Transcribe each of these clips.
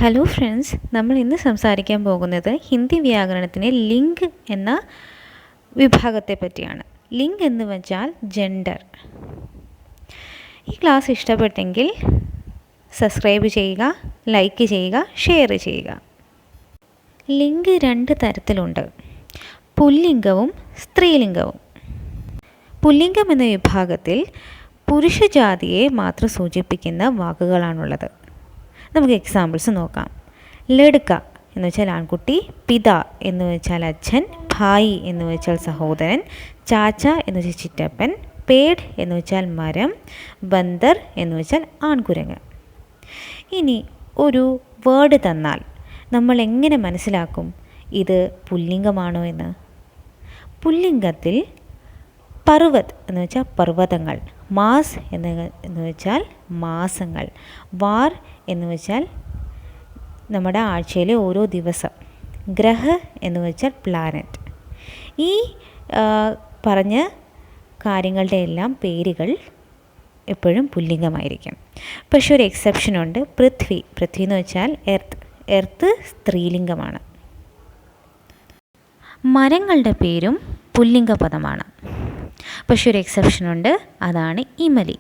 Hello friends, നമ്മൾ ഇന്ന് സംസാരിക്കാൻ പോകുന്നത് ഹിന്ദി വ്യാകരണത്തിലെ ലിംഗ് എന്ന വിഭാഗത്തെ പറ്റിയാണ്. ലിംഗ് എന്ന് വെച്ചാൽ ജെൻഡർ. ഈ ക്ലാസ് ഇഷ്ടപ്പെട്ടെങ്കിൽ സബ്സ്ക്രൈബ് ചെയ്യുക, ലൈക്ക് ചെയ്യുക, ഷെയർ ചെയ്യുക. ലിംഗ് രണ്ട് തരത്തിലുണ്ട്: പുല്ലിംഗവും സ്ത്രീലിംഗവും. പുല്ലിംഗം എന്ന വിഭാഗത്തിൽ പുരുഷജാതിയെ മാത്രം സൂചിപ്പിക്കുന്ന വാക്കുകളാണുള്ളത്. നമുക്ക് എക്സാമ്പിൾസ് നോക്കാം. ലഡ്ക എന്ന് വെച്ചാൽ ആൺകുട്ടി, പിത എന്ന് വെച്ചാൽ അച്ഛൻ, ഭായി എന്ന് വെച്ചാൽ സഹോദരൻ, ചാച്ച എന്ന് വെച്ചാൽ ചിറ്റപ്പൻ, പേഡ് എന്ന് വെച്ചാൽ മരം, ബന്ദർ എന്ന് വെച്ചാൽ ആൺകുരങ്ങ്. ഇനി ഒരു വേർഡ് തന്നാൽ നമ്മൾ എങ്ങനെ മനസ്സിലാക്കും ഇത് പുല്ലിംഗമാണോ എന്ന്? പുല്ലിംഗത്തിൽ പർവ്വത് എന്ന് വെച്ചാൽ പർവ്വതങ്ങൾ, മാസ് എന്ന് വെച്ചാൽ മാസങ്ങൾ, വാർ എന്ന് വെച്ചാൽ നമ്മുടെ ആഴ്ചയിലെ ഓരോ ദിവസം, ഗ്രഹ എന്ന് വെച്ചാൽ പ്ലാനറ്റ്. ഈ പറഞ്ഞ കാര്യങ്ങളുടെ എല്ലാം പേരുകൾ എപ്പോഴും പുല്ലിംഗമായിരിക്കും. പക്ഷെ ഒരു എക്സെപ്ഷനുണ്ട്: പൃഥ്വി. പൃഥ്വി എന്ന് വെച്ചാൽ എർത്ത് സ്ത്രീലിംഗമാണ്. മരങ്ങളുടെ പേരും പുല്ലിംഗ പദമാണ്. പക്ഷെ ഒരു എക്സെപ്ഷനുണ്ട്, അതാണ് ഇമലി.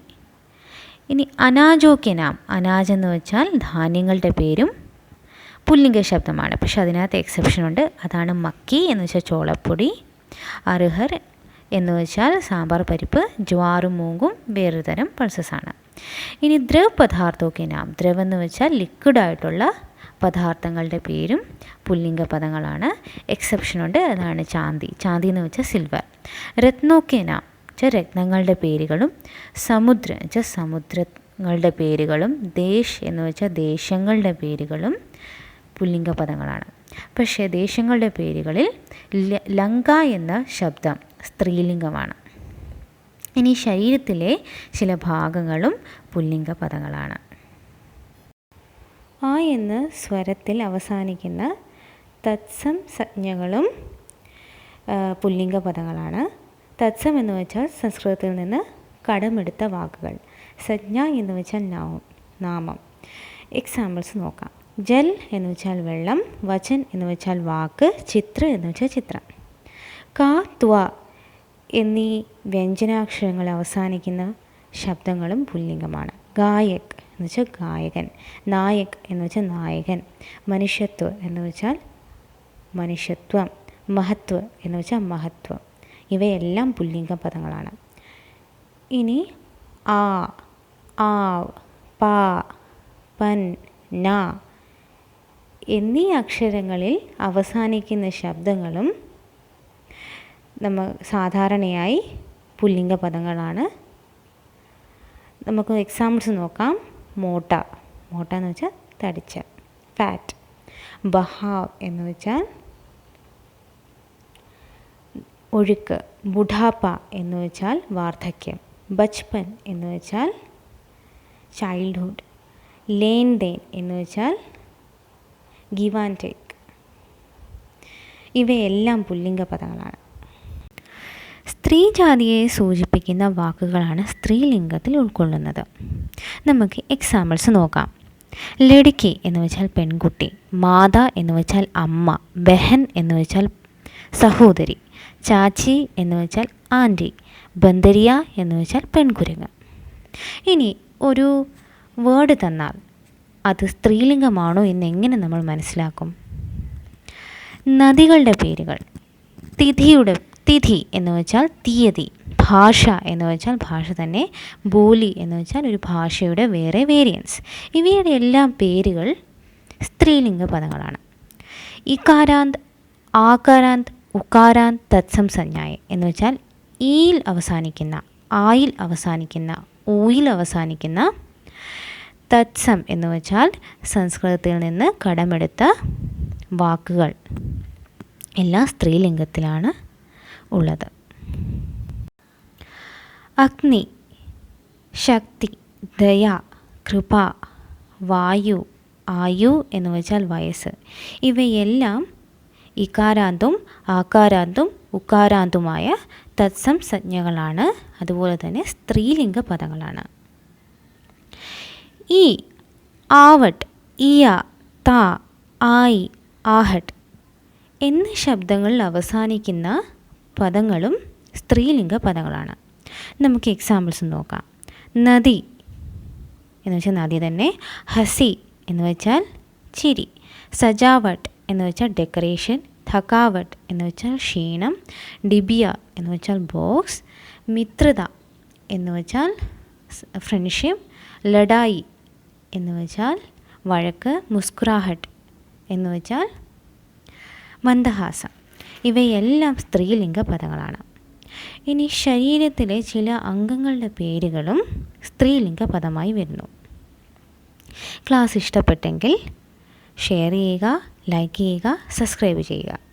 ഇനി അനാജോക്കെ നാം. അനാജ് എന്ന് വെച്ചാൽ ധാന്യങ്ങളുടെ പേരും പുല്ലിംഗ ശബ്ദമാണ്. പക്ഷെ അതിനകത്ത് എക്സെപ്ഷനുണ്ട്, അതാണ് മക്കി എന്ന് വെച്ചാൽ ചോളപ്പൊടി, അർഹർ എന്ന് വെച്ചാൽ സാമ്പാർ പരിപ്പ്, ജ്വാറും മൂങ്ങും വേറൊരു തരം പൾസസാണ്. ഇനി ദ്രവ് പദാർത്ഥമൊക്കെ നാം. ദ്രവ് എന്ന് വെച്ചാൽ ലിക്വിഡായിട്ടുള്ള പദാർത്ഥങ്ങളുടെ പേരും പുല്ലിംഗ പദങ്ങളാണ്. എക്സെപ്ഷനുണ്ട്, അതാണ് ചാന്തി. ചാന്തി എന്ന് വെച്ചാൽ സിൽവർ. രത്നോക്കെ നാം വെച്ചാൽ രത്നങ്ങളുടെ പേരുകളും, സമുദ്ര എന്ന് വെച്ചാൽ സമുദ്രങ്ങളുടെ പേരുകളും, ദേശ് എന്ന് വെച്ചാൽ ദേശങ്ങളുടെ പേരുകളും പുല്ലിംഗ പദങ്ങളാണ്. പക്ഷേ ദേശങ്ങളുടെ പേരുകളിൽ ലങ്ക എന്ന ശബ്ദം സ്ത്രീലിംഗമാണ്. ഇനി ശരീരത്തിലെ ചില ഭാഗങ്ങളും പുല്ലിംഗ പദങ്ങളാണ്. ആ എന്ന സ്വരത്തിൽ അവസാനിക്കുന്ന തത്സം സംജ്ഞകളും പുല്ലിംഗ പദങ്ങളാണ്. തത്സം എന്ന് വെച്ചാൽ സംസ്കൃതത്തിൽ നിന്ന് കടമെടുത്ത വാക്കുകൾ. സംജ്ഞ എന്ന് വെച്ചാൽ നാമം. എക്സാമ്പിൾസ് നോക്കാം. ജൽ എന്ന് വെച്ചാൽ വെള്ളം, വചൻ എന്ന് വെച്ചാൽ വാക്ക്, ചിത്ര എന്ന് വെച്ചാൽ ചിത്രം. ക, ത്വ എന്നീ വ്യഞ്ജനാക്ഷരങ്ങൾ അവസാനിക്കുന്ന ശബ്ദങ്ങളും പുല്ലിംഗമാണ്. ഗായക് എന്ന് വെച്ചാൽ ഗായകൻ, നായക് എന്ന് വെച്ചാൽ നായകൻ, മനുഷ്യത്വ എന്ന് വെച്ചാൽ മനുഷ്യത്വം, മഹത്വ എന്ന് വെച്ചാൽ മഹത്വം. ഇവയെല്ലാം പുല്ലിംഗ പദങ്ങളാണ്. ഇനി ആ, ആവ്, പാ, പൻ, ന എന്നീ അക്ഷരങ്ങളിൽ അവസാനിക്കുന്ന ശബ്ദങ്ങളും സാധാരണയായി പുല്ലിംഗ പദങ്ങളാണ്. നമുക്ക് എക്സാമ്പിൾസ് നോക്കാം. മോട്ട. മോട്ട എന്ന് വെച്ചാൽ തടിച്ച, ഫാറ്റ്. ബഹാവ് എന്ന് വെച്ചാൽ ഒഴുക്ക്. ബുഢാപ്പ എന്ന് വെച്ചാൽ വാർദ്ധക്യം. ബച്പൻ എന്ന് വെച്ചാൽ ചൈൽഡ്ഹുഡ്. ലേൻ ദേൻ എന്ന് വെച്ചാൽ ഗിവ് ആൻഡ് ടേക്ക്. ഇവയെല്ലാം പുല്ലിംഗ പദങ്ങളാണ്. സ്ത്രീജാതിയെ സൂചിപ്പിക്കുന്ന വാക്കുകളാണ് സ്ത്രീലിംഗത്തിൽ ഉൾക്കൊള്ളുന്നത്. നമുക്ക് എക്സാമ്പിൾസ് നോക്കാം. ലഡ്കി എന്ന് വെച്ചാൽ പെൺകുട്ടി, മാതാ എന്ന് വെച്ചാൽ അമ്മ, ബഹൻ എന്ന് വെച്ചാൽ സഹോദരി, ചാച്ചി എന്ന് വെച്ചാൽ ആൻറ്റി, ബന്ദരിയ എന്ന് വെച്ചാൽ പെൺകുരങ്ങ്. ഇനി ഒരു വേർഡ് തന്നാൽ അത് സ്ത്രീലിംഗമാണോ എന്നെങ്ങനെ നമ്മൾ മനസ്സിലാക്കും? നദികളുടെ പേരുകൾ. തിഥി എന്ന് വെച്ചാൽ തീയതി, ഭാഷ എന്ന് വെച്ചാൽ ഭാഷ തന്നെ, ബോലി എന്ന് വെച്ചാൽ ഒരു ഭാഷയുടെ വേറെ വേരിയൻസ്. ഇവയുടെ എല്ലാം പേരുകൾ സ്ത്രീലിംഗ പദങ്ങളാണ്. ഇകാരാന്ത്, ആകാരാന്ത്, ഉകാരാന്ത്, തത്സം സംജ്ഞായ എന്ന് വെച്ചാൽ ഈയിൽ അവസാനിക്കുന്ന, ആയിൽ അവസാനിക്കുന്ന, ഊയിൽ അവസാനിക്കുന്ന. തത്സം എന്ന് വെച്ചാൽ സംസ്കൃതത്തിൽ നിന്ന് കടമെടുത്ത വാക്കുകൾ എല്ലാം സ്ത്രീലിംഗത്തിലാണ് ഉള്ളത്. അഗ്നി, ശക്തി, ദയ, കൃപ, വായു, ആയു എന്ന് വെച്ചാൽ വയസ്സ്. ഇവയെല്ലാം ഇകാരാന്തും ആകാരാന്തും ഉകാരാന്തുമായ തത്സം സംജ്ഞകളാണ്. അതുപോലെ തന്നെ സ്ത്രീലിംഗ പദങ്ങളാണ്. ഈ, ആവട്ട്, ഇയ, താ, ആയി, ആഹട്ട് എന്നീ ശബ്ദങ്ങളിൽ അവസാനിക്കുന്ന പദങ്ങളും സ്ത്രീലിംഗ പദങ്ങളാണ്. നമുക്ക് എക്സാമ്പിൾസ് നോക്കാം. നദി എന്ന് വെച്ചാൽ നദി തന്നെ. ഹസി എന്ന് വെച്ചാൽ ചിരി. സജാവട്ട് എന്ന് വെച്ചാൽ ഡെക്കറേഷൻ. ഥക്കാവട്ട് എന്ന് വെച്ചാൽ ക്ഷീണം. ഡിബിയ എന്ന് വെച്ചാൽ ബോക്സ്. മിത്രത എന്ന് വെച്ചാൽ ഫ്രണ്ട്ഷിപ്പ്. ലഡായി എന്ന് വെച്ചാൽ വഴക്ക്. മുസ്കുറാഹട്ട് എന്ന് വെച്ചാൽ മന്ദഹാസം. ഇവയെല്ലാം സ്ത്രീലിംഗ പദങ്ങളാണ്. ഇനി ശരീരത്തിലെ ചില അംഗങ്ങളുടെ പേരുകളും സ്ത്രീലിംഗ പദമായി വരുന്നു. ക്ലാസ് ഇഷ്ടപ്പെട്ടെങ്കിൽ ഷെയർ ചെയ്യുക, ലൈക്ക് ചെയ്യുക, സബ്സ്ക്രൈബ് ചെയ്യുക.